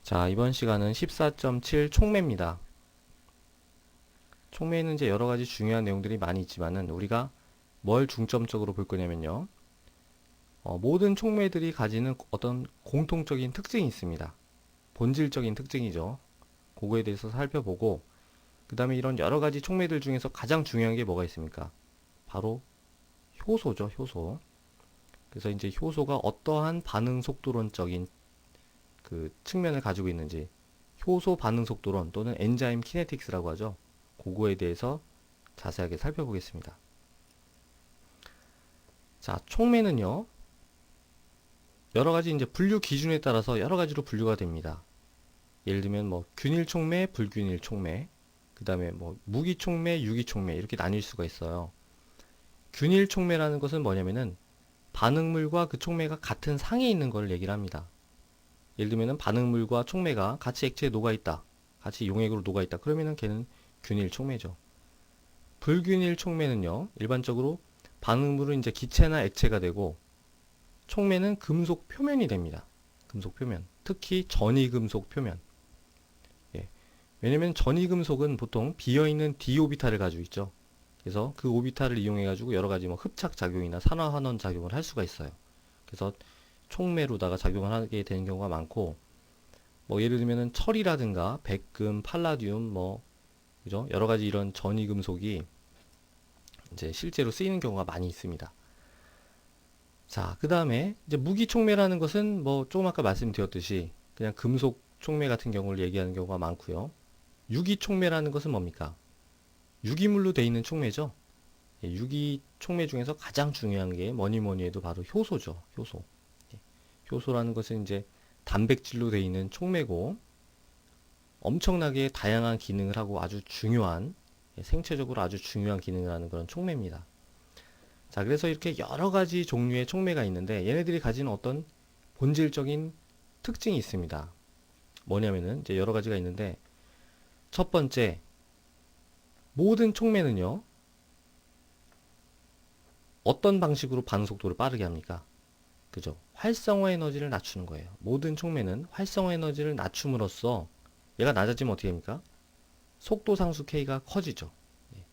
자, 이번 시간은 14.7 촉매입니다. 촉매에는 이제 여러 가지 중요한 내용들이 많이 있지만은 우리가 뭘 중점적으로 볼 거냐면요. 모든 촉매들이 가지는 어떤 공통적인 특징이 있습니다. 본질적인 특징이죠. 그거에 대해서 살펴보고, 그 다음에 이런 여러 가지 촉매들 중에서 가장 중요한 게 뭐가 있습니까? 바로 효소죠, 효소. 그래서 이제 효소가 어떠한 반응 속도론적인 그 측면을 가지고 있는지, 효소 반응 속도론 또는 엔자임 키네틱스라고 하죠. 그거에 대해서 자세하게 살펴보겠습니다. 자, 촉매는요, 여러 가지 이제 분류 기준에 따라서 여러 가지로 분류가 됩니다. 예를 들면 뭐 균일 촉매, 불균일 촉매, 그 다음에 뭐 무기 촉매, 유기 촉매 이렇게 나뉠 수가 있어요. 균일 촉매라는 것은 뭐냐면은 반응물과 그 촉매가 같은 상에 있는 걸 얘기를 합니다. 예를 들면은 반응물과 촉매가 같이 액체에 녹아 있다, 같이 용액으로 녹아 있다. 그러면은 걔는 균일 촉매죠. 불균일 촉매는요, 일반적으로 반응물은 이제 기체나 액체가 되고 촉매는 금속 표면이 됩니다. 금속 표면. 특히 전이금속 표면. 예. 왜냐면 전이금속은 보통 비어있는 d 오비탈을 가지고 있죠. 그래서 그 오비탈을 이용해 가지고 여러 가지 뭐 흡착 작용이나 산화환원 작용을 할 수가 있어요. 그래서 촉매로다가 작용을 하게 되는 경우가 많고, 뭐 예를 들면은 철이라든가 백금, 팔라듐, 뭐 그죠? 여러 가지 이런 전이금속이 이제 실제로 쓰이는 경우가 많이 있습니다. 자, 그 다음에 이제 무기 촉매라는 것은 뭐 조금 아까 말씀드렸듯이 그냥 금속 촉매 같은 경우를 얘기하는 경우가 많고요. 유기 촉매라는 것은 뭡니까? 유기물로 되어 있는 촉매죠. 예, 유기 촉매 중에서 가장 중요한 게 뭐니 뭐니 해도 바로 효소죠. 효소. 예, 효소라는 것은 이제 단백질로 되어 있는 촉매고 엄청나게 다양한 기능을 하고 아주 중요한, 생체적으로 아주 중요한 기능을 하는 그런 촉매입니다. 자, 그래서 이렇게 여러 가지 종류의 촉매가 있는데 얘네들이 가지는 어떤 본질적인 특징이 있습니다. 뭐냐면은 이제 여러 가지가 있는데, 첫 번째, 모든 촉매는요, 어떤 방식으로 반응 속도를 빠르게 합니까? 그죠? 활성화 에너지를 낮추는 거예요. 모든 촉매는 활성화 에너지를 낮춤으로써 얘가 낮아지면 어떻게 됩니까? 속도 상수 K가 커지죠. 예.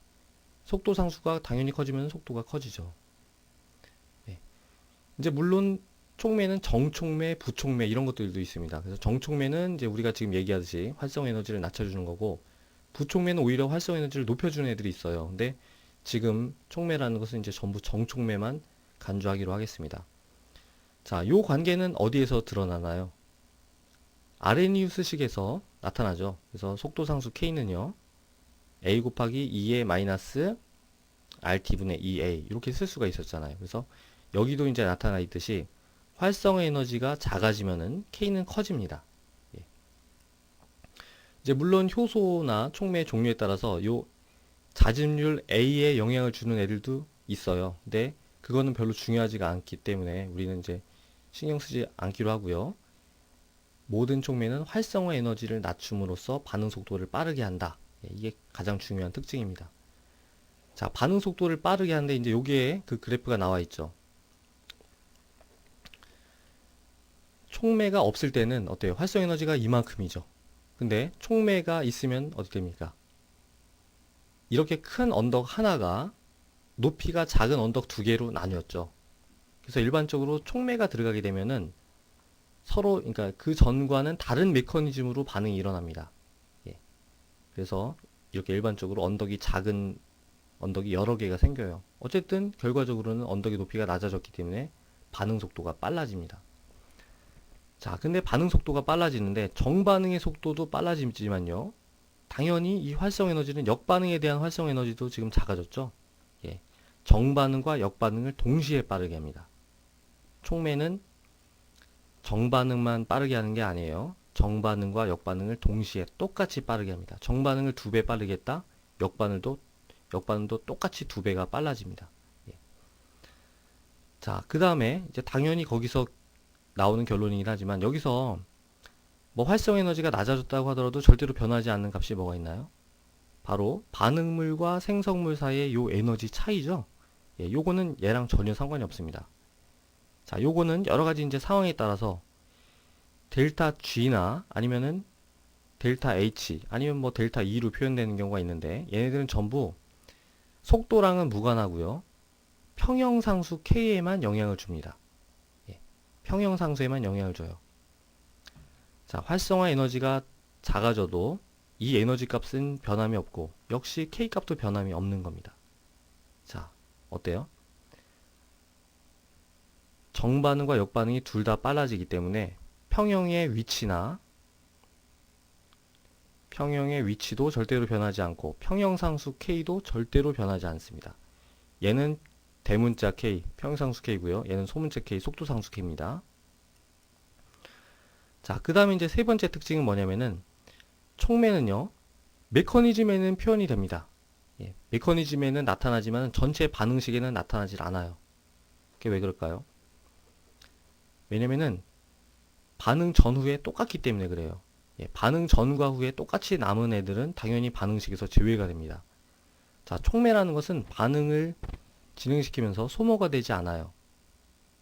속도 상수가 당연히 커지면 속도가 커지죠. 예. 이제 물론 촉매는 정촉매, 부촉매 이런 것들도 있습니다. 그래서 정촉매는 이제 우리가 지금 얘기하듯이 활성 에너지를 낮춰주는 거고, 부촉매는 오히려 활성 에너지를 높여주는 애들이 있어요. 근데 지금 촉매라는 것은 이제 전부 정촉매만 간주하기로 하겠습니다. 자, 요 관계는 어디에서 드러나나요? 아레니우스식에서 나타나죠. 그래서 속도 상수 K는요, A 곱하기 2의 마이너스 RT분의 2A 이렇게 쓸 수가 있었잖아요. 그래서 여기도 이제 나타나 있듯이 활성화 에너지가 작아지면은 K는 커집니다. 예. 이제 물론 효소나 촉매 종류에 따라서 요 자진율 A에 영향을 주는 애들도 있어요. 근데 그거는 별로 중요하지가 않기 때문에 우리는 이제 신경 쓰지 않기로 하고요. 모든 촉매는 활성화 에너지를 낮춤으로써 반응 속도를 빠르게 한다. 예, 이게 가장 중요한 특징입니다. 자, 반응 속도를 빠르게 하는데 이제 여기에 그 그래프가 나와 있죠. 촉매가 없을 때는 어때요? 활성 에너지가 이만큼이죠. 근데 촉매가 있으면 어떻게 됩니까? 이렇게 큰 언덕 하나가 높이가 작은 언덕 두 개로 나뉘었죠. 그래서 일반적으로 촉매가 들어가게 되면은 서로, 그러니까 그 전과는 다른 메커니즘으로 반응이 일어납니다. 예. 그래서 이렇게 일반적으로 언덕이 작은 언덕이 여러 개가 생겨요. 어쨌든 결과적으로는 언덕의 높이가 낮아졌기 때문에 반응 속도가 빨라집니다. 자, 근데 반응 속도가 빨라지는데 정반응의 속도도 빨라지지만요, 당연히 이 활성 에너지는 역반응에 대한 활성 에너지도 지금 작아졌죠. 예. 정반응과 역반응을 동시에 빠르게 합니다. 촉매는 정반응만 빠르게 하는 게 아니에요. 정반응과 역반응을 동시에 똑같이 빠르게 합니다. 정반응을 2배 빠르게 했다. 역반응도 똑같이 2배가 빨라집니다. 예. 자, 그 다음에 이제 당연히 거기서 나오는 결론이긴 하지만 여기서 뭐 활성 에너지가 낮아졌다고 하더라도 절대로 변하지 않는 값이 뭐가 있나요? 바로 반응물과 생성물 사이의 요 에너지 차이죠. 예, 요거는 얘랑 전혀 상관이 없습니다. 자, 요거는 여러 가지 이제 상황에 따라서 델타 G나 아니면은 델타 H 아니면 뭐 델타 E로 표현되는 경우가 있는데 얘네들은 전부 속도랑은 무관하고요. 평형상수 K에만 영향을 줍니다. 예, 평형상수에만 영향을 줘요. 자, 활성화 에너지가 작아져도 이 에너지 값은 변함이 없고 역시 K 값도 변함이 없는 겁니다. 자, 어때요? 정반응과 역반응이 둘 다 빨라지기 때문에 평형의 위치도 절대로 변하지 않고 평형상수 K도 절대로 변하지 않습니다. 얘는 대문자 K, 평형상수 K고요. 얘는 소문자 K, 속도상수 K입니다. 자, 그 다음에 이제 세 번째 특징은 뭐냐면은 촉매는요, 메커니즘에는 표현이 됩니다. 예, 메커니즘에는 나타나지만 전체 반응식에는 나타나질 않아요. 그게 왜 그럴까요? 왜냐면은 반응 전후에 똑같기 때문에 그래요. 예, 반응 전과 후에 똑같이 남은 애들은 당연히 반응식에서 제외가 됩니다. 자, 촉매라는 것은 반응을 진행시키면서 소모가 되지 않아요.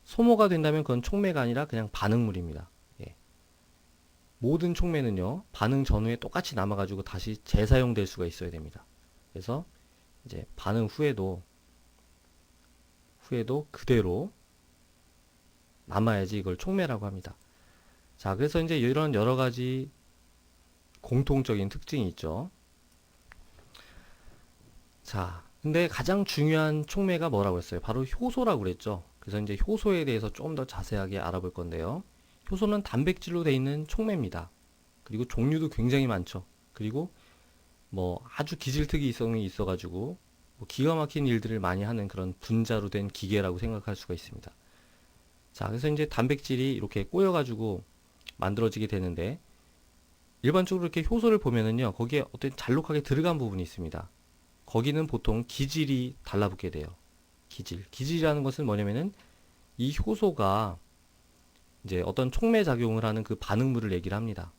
소모가 된다면 그건 촉매가 아니라 그냥 반응물입니다. 예. 모든 촉매는요, 반응 전후에 똑같이 남아가지고 다시 재사용될 수가 있어야 됩니다. 그래서 이제 반응 후에도 그대로 남아야지 이걸 촉매라고 합니다. 자, 그래서 이제 이런 여러 가지 공통적인 특징이 있죠. 자, 근데 가장 중요한 촉매가 뭐라고 했어요? 바로 효소라고 그랬죠. 그래서 이제 효소에 대해서 좀 더 자세하게 알아볼 건데요. 효소는 단백질로 되어 있는 촉매입니다. 그리고 종류도 굉장히 많죠. 그리고 뭐 아주 기질특이성이 있어가지고 뭐 기가 막힌 일들을 많이 하는 그런 분자로 된 기계라고 생각할 수가 있습니다. 자, 그래서 이제 단백질이 이렇게 꼬여가지고 만들어지게 되는데 일반적으로 이렇게 효소를 보면은요, 거기에 어떤 잘록하게 들어간 부분이 있습니다. 거기는 보통 기질이 달라붙게 돼요. 기질이라는 것은 뭐냐면은 이 효소가 이제 어떤 촉매 작용을 하는 그 반응물을 얘기를 합니다.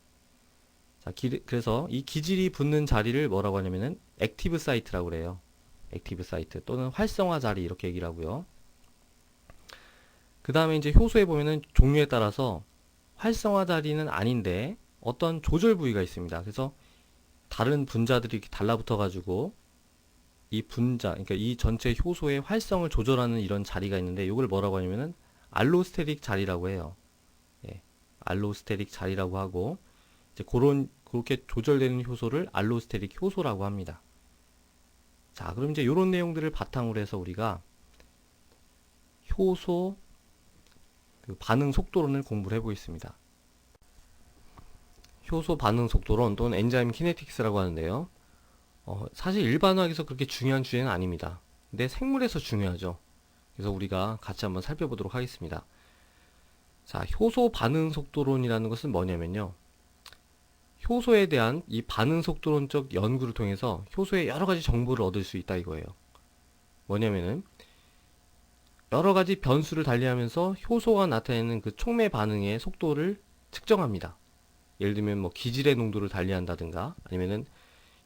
자, 그래서 이 기질이 붙는 자리를 뭐라고 하냐면은 액티브 사이트라고 그래요. 액티브 사이트 또는 활성화 자리 이렇게 얘기를 하고요. 그 다음에 이제 효소에 보면은 종류에 따라서 활성화 자리는 아닌데 어떤 조절 부위가 있습니다. 그래서 다른 분자들이 이렇게 달라붙어 가지고 이 분자, 그러니까 이 전체 효소의 활성을 조절하는 이런 자리가 있는데 이걸 뭐라고 하냐면은 알로스테릭 자리라고 해요. 예, 알로스테릭 자리라고 하고 이제 그렇게 조절되는 효소를 알로스테릭 효소라고 합니다. 자, 그럼 이제 이런 내용들을 바탕으로 해서 우리가 효소 그 반응 속도론을 공부를 해보겠습니다. 효소 반응 속도론 또는 엔자임 키네틱스라고 하는데요. 사실 일반화학에서 그렇게 중요한 주제는 아닙니다. 근데 생물에서 중요하죠. 그래서 우리가 같이 한번 살펴보도록 하겠습니다. 자, 효소 반응 속도론이라는 것은 뭐냐면요. 효소에 대한 이 반응 속도론적 연구를 통해서 효소의 여러 가지 정보를 얻을 수 있다 이거예요. 뭐냐면은 여러 가지 변수를 달리하면서 효소가 나타내는 그 촉매 반응의 속도를 측정합니다. 예를 들면 뭐 기질의 농도를 달리한다든가 아니면은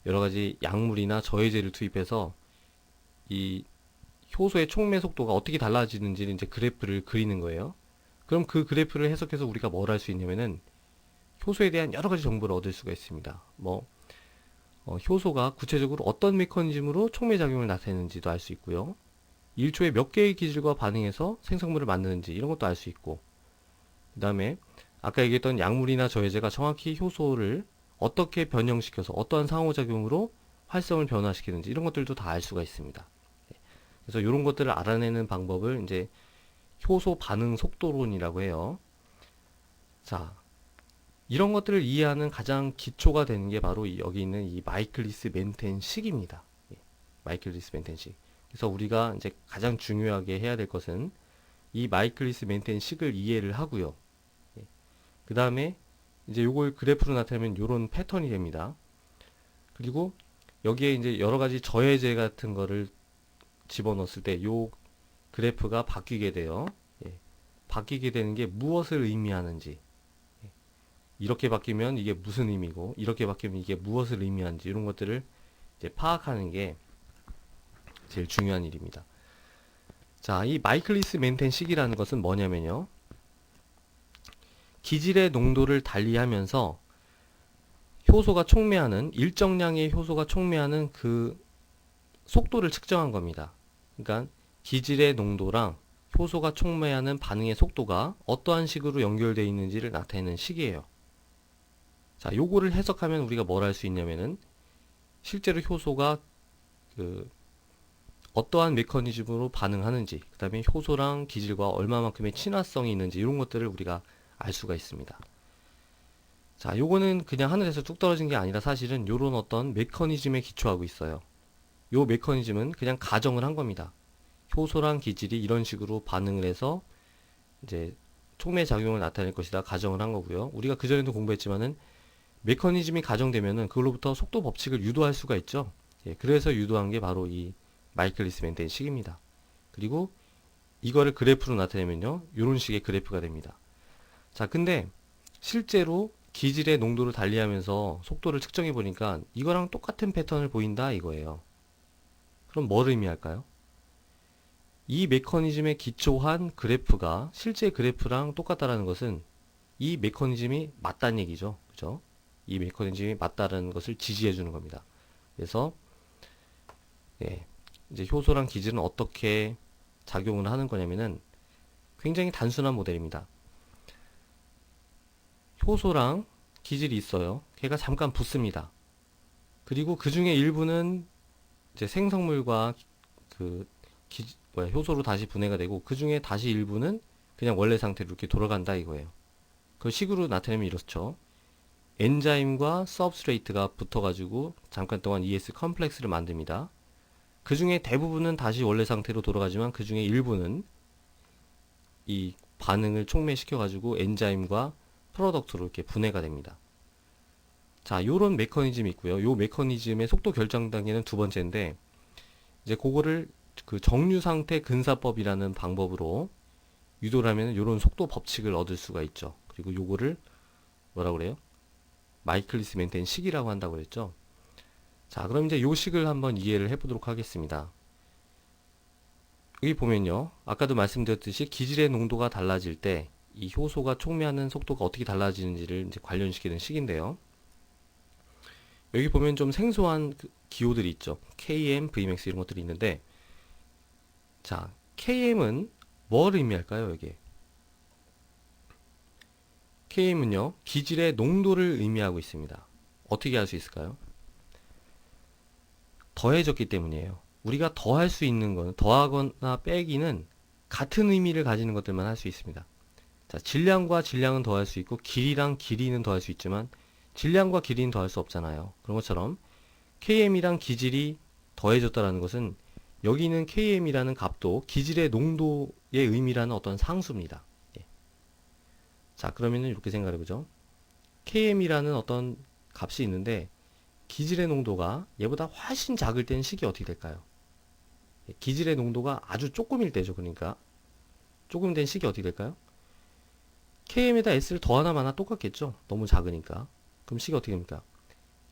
여러 가지 약물이나 저해제를 투입해서 이 효소의 촉매 속도가 어떻게 달라지는지를 이제 그래프를 그리는 거예요. 그럼 그 그래프를 해석해서 우리가 뭘 할 수 있냐면은 효소에 대한 여러 가지 정보를 얻을 수가 있습니다. 효소가 구체적으로 어떤 메커니즘으로 촉매 작용을 나타내는지도 알 수 있고요. 1초에 몇 개의 기질과 반응해서 생성물을 만드는지 이런 것도 알 수 있고, 그 다음에 아까 얘기했던 약물이나 저해제가 정확히 효소를 어떻게 변형시켜서 어떠한 상호작용으로 활성을 변화시키는지 이런 것들도 다 알 수가 있습니다. 그래서 이런 것들을 알아내는 방법을 이제 효소 반응 속도론이라고 해요. 자, 이런 것들을 이해하는 가장 기초가 되는 게 바로 여기 있는 이 마이클리스 멘텐 식입니다. 마이클리스 멘텐 식. 그래서 우리가 이제 가장 중요하게 해야 될 것은 이 마이클리스 멘텐 식을 이해를 하고요. 그 다음에 이제 요걸 그래프로 나타내면 요런 패턴이 됩니다. 그리고 여기에 이제 여러 가지 저해제 같은 거를 집어넣었을 때 요 그래프가 바뀌게 돼요. 예. 바뀌게 되는 게 무엇을 의미하는지, 이렇게 바뀌면 이게 무슨 의미고 이렇게 바뀌면 이게 무엇을 의미하는지 이런 것들을 이제 파악하는 게 제일 중요한 일입니다. 자, 이 마이클리스 멘텐 식이라는 것은 뭐냐면요. 기질의 농도를 달리하면서 효소가 촉매하는 일정량의 효소가 촉매하는 그 속도를 측정한 겁니다. 그러니까 기질의 농도랑 효소가 촉매하는 반응의 속도가 어떠한 식으로 연결되어 있는지를 나타내는 식이에요. 자, 요거를 해석하면 우리가 뭘 할 수 있냐면은 실제로 효소가 그 어떠한 메커니즘으로 반응하는지, 그 다음에 효소랑 기질과 얼마만큼의 친화성이 있는지 이런 것들을 우리가 알 수가 있습니다. 자, 요거는 그냥 하늘에서 뚝 떨어진 게 아니라 사실은 요런 어떤 메커니즘에 기초하고 있어요. 요 메커니즘은 그냥 가정을 한 겁니다. 효소랑 기질이 이런 식으로 반응을 해서 이제 촉매 작용을 나타낼 것이다 가정을 한 거고요. 우리가 그전에도 공부했지만은 메커니즘이 가정되면은 그걸로부터 속도 법칙을 유도할 수가 있죠. 예, 그래서 유도한 게 바로 이 마이클리스 멘텐 식입니다. 그리고 이거를 그래프로 나타내면요, 이런 식의 그래프가 됩니다. 자, 근데 실제로 기질의 농도를 달리하면서 속도를 측정해 보니까 이거랑 똑같은 패턴을 보인다 이거예요. 그럼 뭘 의미할까요? 이 메커니즘에 기초한 그래프가 실제 그래프랑 똑같다라는 것은 이 메커니즘이 맞다는 얘기죠. 그죠? 이 메커니즘이 맞다는 것을 지지해 주는 겁니다. 그래서 예, 이제 효소랑 기질은 어떻게 작용을 하는 거냐면은 굉장히 단순한 모델입니다. 효소랑 기질이 있어요. 걔가 잠깐 붙습니다. 그리고 그 중에 일부는 이제 생성물과 그 효소로 다시 분해가 되고 그 중에 다시 일부는 그냥 원래 상태로 이렇게 돌아간다 이거예요. 그 식으로 나타내면 이렇죠. 엔자임과 서브스트레이트가 붙어가지고 잠깐 동안 ES 컴플렉스를 만듭니다. 그 중에 대부분은 다시 원래 상태로 돌아가지만 그 중에 일부는 이 반응을 촉매시켜가지고 엔자임과 프로덕트로 이렇게 분해가 됩니다. 자, 요런 메커니즘이 있고요. 요 메커니즘의 속도 결정 단계는 두 번째인데, 이제 그거를 그 정류 상태 근사법이라는 방법으로 유도를 하면 요런 속도 법칙을 얻을 수가 있죠. 그리고 요거를 뭐라 그래요? 마이클리스 멘텐 식이라고 한다고 그랬죠. 자, 그럼 이제 요 식을 한번 이해를 해보도록 하겠습니다. 여기 보면요, 아까도 말씀드렸듯이 기질의 농도가 달라질 때 이 효소가 촉매하는 속도가 어떻게 달라지는지를 이제 관련시키는 식인데요. 여기 보면 좀 생소한 그 기호들이 있죠. KM, Vmax 이런 것들이 있는데, 자, KM은 뭘 의미할까요, 여기에? KM은요, 기질의 농도를 의미하고 있습니다. 어떻게 알 수 있을까요? 더해졌기 때문이에요. 우리가 더할 수 있는 건, 더하거나 빼기는 같은 의미를 가지는 것들만 할 수 있습니다. 자, 질량과 질량은 더할 수 있고, 길이랑 길이는 더할 수 있지만, 질량과 길이는 더할 수 없잖아요. 그런 것처럼, KM이랑 기질이 더해졌다라는 것은, 여기 있는 KM이라는 값도 기질의 농도의 의미라는 어떤 상수입니다. 예. 자, 그러면은 이렇게 생각해 보죠. KM이라는 어떤 값이 있는데, 기질의 농도가 얘보다 훨씬 작을 때는 식이 어떻게 될까요? 예, 기질의 농도가 아주 조금일 때죠. 그러니까 조금 된 식이 어떻게 될까요? KM에다 S를 더하나 마나 똑같겠죠. 너무 작으니까. 그럼 식이 어떻게 됩니까?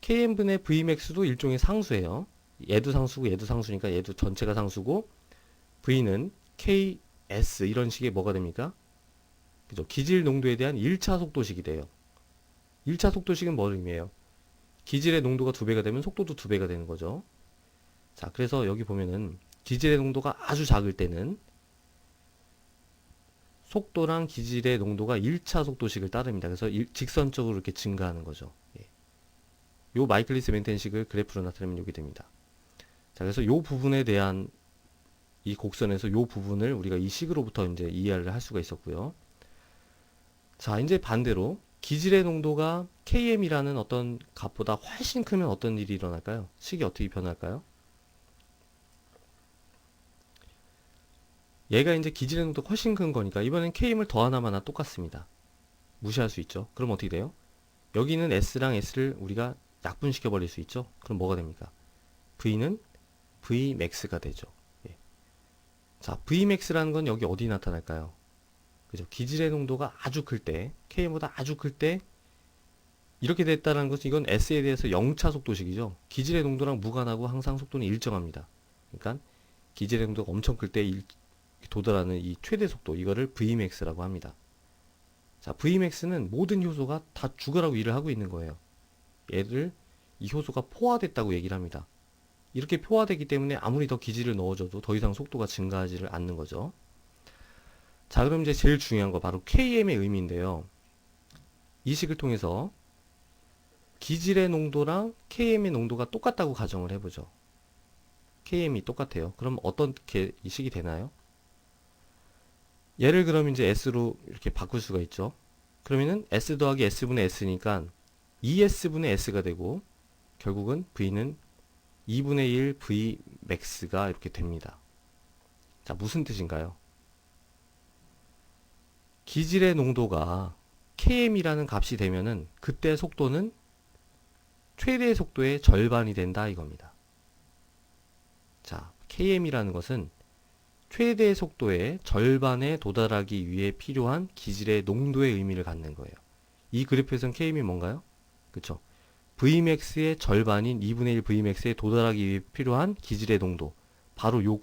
KM분의 Vmax도 일종의 상수예요. 얘도 상수고 얘도 상수니까 얘도 전체가 상수고 V는 KS 이런 식의 뭐가 됩니까? 그죠? 기질 농도에 대한 1차 속도식이 돼요. 1차 속도식은 뭘 의미해요? 기질의 농도가 2배가 되면 속도도 2배가 되는 거죠. 자, 그래서 여기 보면은 기질의 농도가 아주 작을 때는 속도랑 기질의 농도가 1차 속도식을 따릅니다. 그래서 직선적으로 이렇게 증가하는 거죠. 예. 요 마이클리스 멘텐식을 그래프로 나타내면 이렇게 됩니다. 자, 그래서 요 부분에 대한 이 곡선에서 요 부분을 우리가 이 식으로부터 이제 이해를 할 수가 있었고요. 자, 이제 반대로 기질의 농도가 KM이라는 어떤 값보다 훨씬 크면 어떤 일이 일어날까요? 식이 어떻게 변할까요? 얘가 이제 기질의 농도가 훨씬 큰 거니까 이번엔 KM을 더하나 마나 똑같습니다. 무시할 수 있죠. 그럼 어떻게 돼요? 여기는 S랑 S를 우리가 약분시켜 버릴 수 있죠. 그럼 뭐가 됩니까? V는 Vmax가 되죠. 예. 자, Vmax라는 건 여기 어디 나타날까요? 그죠? 기질의 농도가 아주 클 때, K보다 아주 클 때 이렇게 됐다는 것은 이건 S에 대해서 0차 속도식이죠. 기질의 농도랑 무관하고 항상 속도는 일정합니다. 그러니까 기질의 농도가 엄청 클 때 도달하는 이 최대 속도, 이거를 Vmax라고 합니다. 자, Vmax는 모든 효소가 다 죽으라고 일을 하고 있는 거예요. 얘를 이 효소가 포화됐다고 얘기를 합니다. 이렇게 포화되기 때문에 아무리 더 기지를 넣어줘도 더 이상 속도가 증가하지를 않는 거죠. 자, 그럼 이제 제일 중요한 거 바로 KM의 의미인데요. 이 식을 통해서 기질의 농도랑 KM의 농도가 똑같다고 가정을 해보죠. KM이 똑같아요. 그럼 어떻게 이 식이 되나요? 얘를 그럼 이제 S로 이렇게 바꿀 수가 있죠. 그러면은 S 더하기 S분의 S니까 2S분의 S가 되고 결국은 V는 2분의 1 Vmax가 이렇게 됩니다. 자, 무슨 뜻인가요? 기질의 농도가 KM이라는 값이 되면은 그때 속도는 최대 속도의 절반이 된다 이겁니다. 자, KM이라는 것은 최대 속도의 절반에 도달하기 위해 필요한 기질의 농도의 의미를 갖는 거예요. 이 그래프에서는 KM이 뭔가요? 그쵸? Vmax의 절반인 2분의 1 Vmax에 도달하기 위해 필요한 기질의 농도. 바로 요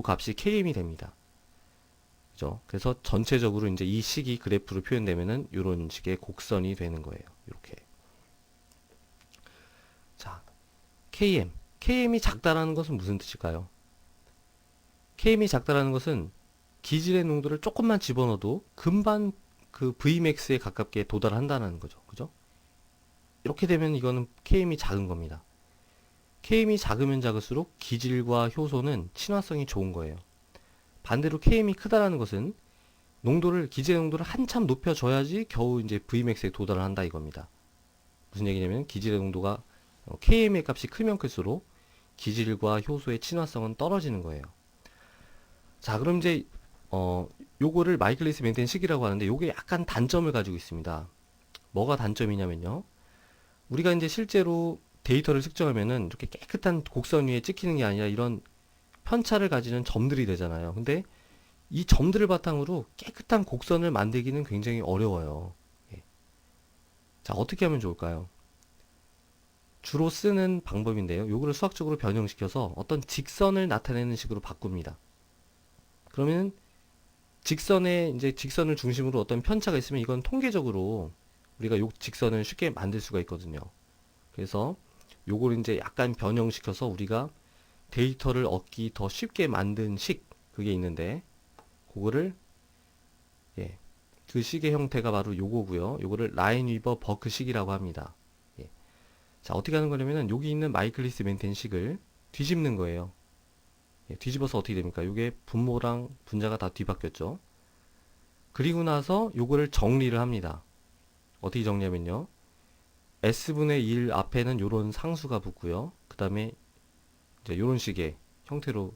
값이 KM이 됩니다. 그죠? 그래서 전체적으로 이제 이 식이 그래프로 표현되면은 이런 식의 곡선이 되는 거예요. 이렇게. 자, KM. KM이 작다라는 것은 무슨 뜻일까요? KM이 작다라는 것은 기질의 농도를 조금만 집어넣어도 금방 그 Vmax에 가깝게 도달한다는 거죠. 그죠? 이렇게 되면 이거는 KM이 작은 겁니다. KM이 작으면 작을수록 기질과 효소는 친화성이 좋은 거예요. 반대로 KM이 크다라는 것은 기질의 농도를 한참 높여줘야지 겨우 이제 Vmax에 도달을 한다 이겁니다. 무슨 얘기냐면 기질의 농도가 KM의 값이 크면 클수록 기질과 효소의 친화성은 떨어지는 거예요. 자, 그럼 이제 요거를 마이클리스 멘텐 식이라고 하는데 요게 약간 단점을 가지고 있습니다. 뭐가 단점이냐면요. 우리가 이제 실제로 데이터를 측정하면은 이렇게 깨끗한 곡선 위에 찍히는 게 아니라 이런 편차를 가지는 점들이 되잖아요. 근데 이 점들을 바탕으로 깨끗한 곡선을 만들기는 굉장히 어려워요. 예. 자, 어떻게 하면 좋을까요? 주로 쓰는 방법인데요. 요거를 수학적으로 변형시켜서 어떤 직선을 나타내는 식으로 바꿉니다. 그러면 이제 직선을 중심으로 어떤 편차가 있으면 이건 통계적으로 우리가 요 직선을 쉽게 만들 수가 있거든요. 그래서 요걸 이제 약간 변형시켜서 우리가 데이터를 얻기 더 쉽게 만든 그게 있는데 그거를 예, 그 식의 형태가 바로 요거고요. 요거를 라인위버 버크 식이라고 합니다. 예. 자, 어떻게 하는 거냐면은 여기 있는 마이클리스 멘텐 식을 뒤집는 거예요. 예, 뒤집어서 어떻게 됩니까? 요게 분모랑 분자가 다 뒤바뀌었죠. 그리고 나서 요거를 정리를 합니다. 어떻게 정리하면요. S분의 1 앞에는 요런 상수가 붙고요. 그 다음에 이제 요런 식의 형태로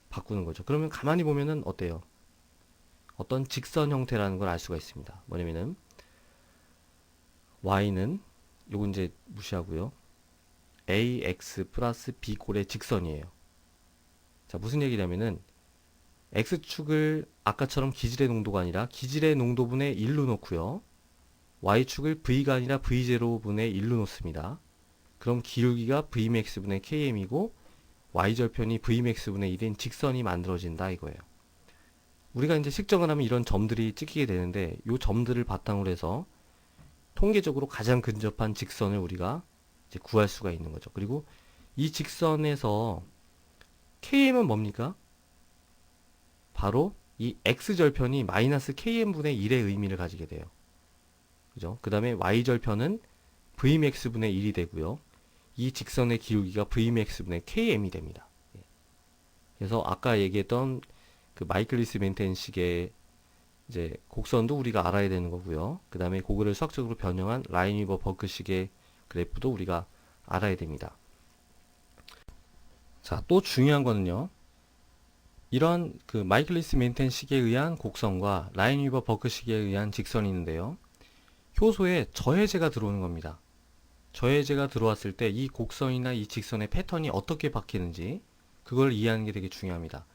바꾸는 거죠. 그러면 가만히 보면은 어때요? 어떤 직선 형태라는 걸 알 수가 있습니다. 뭐냐면은 y는 요건 이제 무시하고요. ax 플러스 b꼴의 직선이에요. 자, 무슨 얘기냐면은 x축을 아까처럼 기질의 농도가 아니라 기질의 농도분의 1로 놓고요. y축을 v가 아니라 v0분의 1로 놓습니다. 그럼 기울기가 vmax분의 km이고 y절편이 vmax분의 1인 직선이 만들어진다 이거예요. 우리가 이제 식정을 하면 이런 점들이 찍히게 되는데 이 점들을 바탕으로 해서 통계적으로 가장 근접한 직선을 우리가 이제 구할 수가 있는 거죠. 그리고 이 직선에서 km은 뭡니까? 바로 이 x절편이 마이너스 km분의 1의 의미를 가지게 돼요. 그죠? 그 다음에 y절편은 vmax분의 1이 되고요. 이 직선의 기울기가 vmax분의 km이 됩니다. 그래서 아까 얘기했던 그 마이클리스 멘텐 식의 이제 곡선도 우리가 알아야 되는 거고요. 그 다음에 그거를 수학적으로 변형한 라인위버 버크 식의 그래프도 우리가 알아야 됩니다. 자, 또 중요한 거는요. 이런 그 마이클리스 멘텐 식에 의한 곡선과 라인위버 버크 식에 의한 직선이 있는데요. 효소에 저해제가 들어오는 겁니다. 저해제가 들어왔을 때 이 곡선이나 이 직선의 패턴이 어떻게 바뀌는지 그걸 이해하는 게 되게 중요합니다.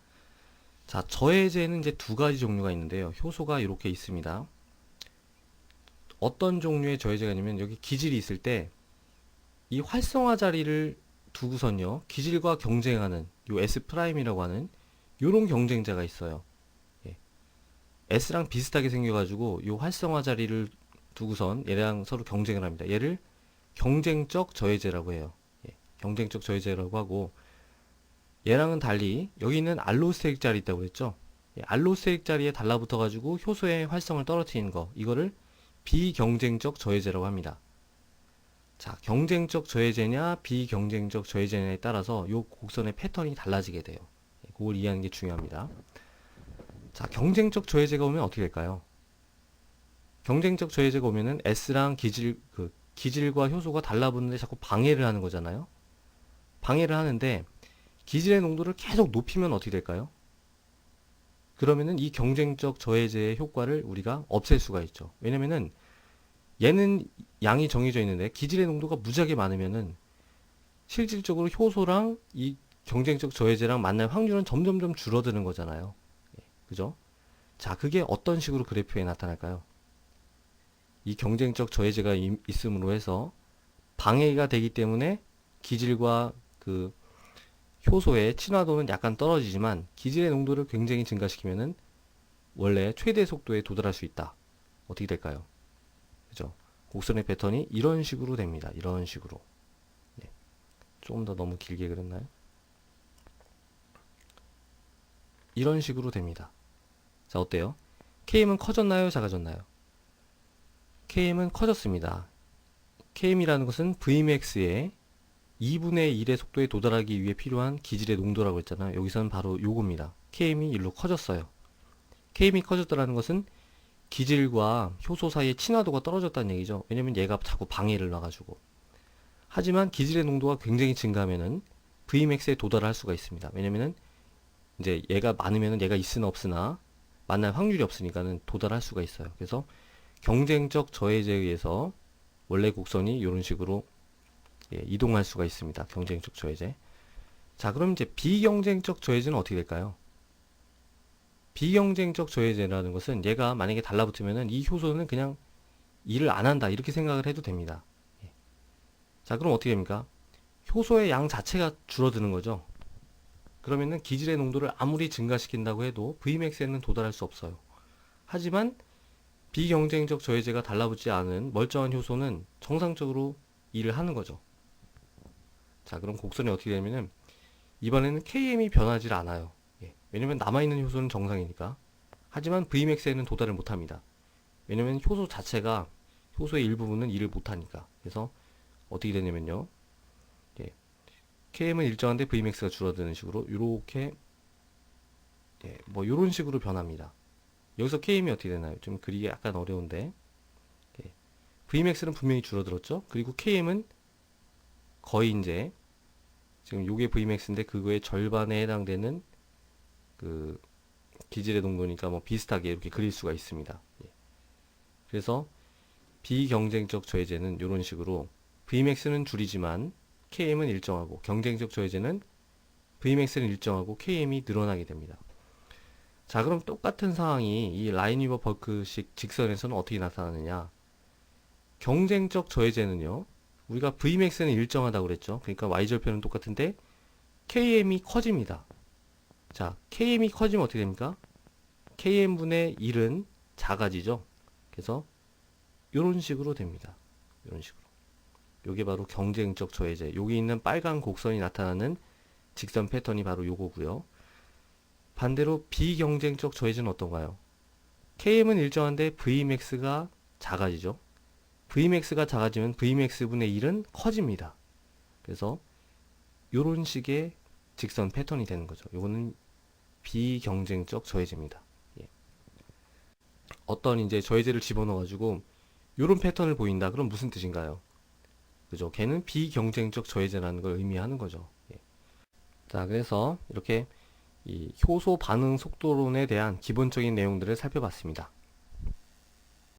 자, 저해제는 이제 두 가지 종류가 있는데요. 효소가 이렇게 있습니다. 어떤 종류의 저해제가 있냐면 여기 기질이 있을 때 이 활성화 자리를 두고선요. 기질과 경쟁하는 요 S'이라고 하는 요런 경쟁자가 있어요. 예. S랑 비슷하게 생겨가지고 이 활성화 자리를 두고선 얘랑 서로 경쟁을 합니다. 얘를 경쟁적 저해제라고 해요. 예, 경쟁적 저해제라고 하고 얘랑은 달리 여기 있는 알로스테릭 자리 있다고 그랬죠. 예, 알로스테릭 자리에 달라붙어 가지고 효소의 활성을 떨어뜨리는 거 이거를 비경쟁적 저해제라고 합니다. 자, 경쟁적 저해제냐 비경쟁적 저해제냐에 따라서 이 곡선의 패턴이 달라지게 돼요. 예, 그걸 이해하는 게 중요합니다. 자, 경쟁적 저해제가 오면 어떻게 될까요? 경쟁적 저해제가 오면은 S랑 기질과 효소가 달라붙는데 자꾸 방해를 하는 거잖아요. 방해를 하는데 기질의 농도를 계속 높이면 어떻게 될까요? 그러면은 이 경쟁적 저해제의 효과를 우리가 없앨 수가 있죠. 왜냐면은 얘는 양이 정해져 있는데 기질의 농도가 무지하게 많으면은 실질적으로 효소랑 이 경쟁적 저해제랑 만날 확률은 점점점 줄어드는 거잖아요. 예, 그죠? 자, 그게 어떤 식으로 그래프에 나타날까요? 이 경쟁적 저해제가 있음으로 해서 방해가 되기 때문에 기질과 그 효소의 친화도는 약간 떨어지지만 기질의 농도를 굉장히 증가시키면은 원래 최대 속도에 도달할 수 있다. 어떻게 될까요? 그죠? 곡선의 패턴이 이런 식으로 됩니다. 이런 식으로. 예. 조금 더 너무 길게 그렸나요? 이런 식으로 됩니다. 자, 어때요? Km은 커졌나요? 작아졌나요? Km은 커졌습니다. Km이라는 것은 Vmax의 2분의 1의 속도에 도달하기 위해 필요한 기질의 농도라고 했잖아요. 여기서는 바로 요겁니다. Km이 1로 커졌어요. Km이 커졌다는 것은 기질과 효소 사이의 친화도가 떨어졌다는 얘기죠. 왜냐면 얘가 자꾸 방해를 놔가지고. 하지만 기질의 농도가 굉장히 증가하면은 Vmax에 도달할 수가 있습니다. 왜냐면은 이제 얘가 많으면은 얘가 있으나 없으나 만날 확률이 없으니까는 도달할 수가 있어요. 그래서 경쟁적 저해제에 의해서 원래 곡선이 이런 식으로 예, 이동할 수가 있습니다. 경쟁적 저해제. 자, 그럼 이제 비경쟁적 저해제는 어떻게 될까요? 비경쟁적 저해제라는 것은 얘가 만약에 달라붙으면은 이 효소는 그냥 일을 안 한다 이렇게 생각을 해도 됩니다. 예. 자, 그럼 어떻게 됩니까? 효소의 양 자체가 줄어드는 거죠. 그러면은 기질의 농도를 아무리 증가시킨다고 해도 Vmax에는 도달할 수 없어요. 하지만 비경쟁적 저해제가 달라붙지 않은 멀쩡한 효소는 정상적으로 일을 하는 거죠. 자, 그럼 곡선이 어떻게 되냐면은 이번에는 Km이 변하지 않아요. 예. 왜냐면 남아있는 효소는 정상이니까. 하지만 Vmax에는 도달을 못합니다. 왜냐면 효소 자체가 효소의 일부분은 일을 못하니까. 그래서 어떻게 되냐면요. 예. Km은 일정한데 Vmax가 줄어드는 식으로 이렇게 예, 뭐 이런 식으로 변합니다. 여기서 Km이 어떻게 되나요? 좀 그리기 약간 어려운데 예. Vmax는 분명히 줄어들었죠. 그리고 Km은 거의 이제 지금 요게 Vmax인데 그거의 절반에 해당되는 그 기질의 농도니까 뭐 비슷하게 이렇게 그릴 수가 있습니다. 예. 그래서 비경쟁적 저해제는 이런 식으로 Vmax는 줄이지만 Km은 일정하고 경쟁적 저해제는 Vmax는 일정하고 Km이 늘어나게 됩니다. 자, 그럼 똑같은 상황이 이 라인위버 버크식 직선에서는 어떻게 나타나느냐? 경쟁적 저해제는요. 우리가 Vmax는 일정하다고 그랬죠. 그러니까 Y절편은 똑같은데 Km이 커집니다. 자, Km이 커지면 어떻게 됩니까? Km분의 1은 작아지죠. 그래서 이런 식으로 됩니다. 이런 식으로. 요게 바로 경쟁적 저해제. 여기 있는 빨간 곡선이 나타나는 직선 패턴이 바로 요거고요. 반대로 비경쟁적 저해제는 어떤가요? Km은 일정한데 Vmax가 작아지죠. Vmax가 작아지면 Vmax분의 1은 커집니다. 그래서 이런 식의 직선 패턴이 되는 거죠. 이거는 비경쟁적 저해제입니다. 예. 어떤 이제 저해제를 집어넣어가지고 이런 패턴을 보인다. 그럼 무슨 뜻인가요? 그죠? 걔는 비경쟁적 저해제라는 걸 의미하는 거죠. 예. 자, 그래서 이렇게 이 효소 반응 속도론에 대한 기본적인 내용들을 살펴봤습니다.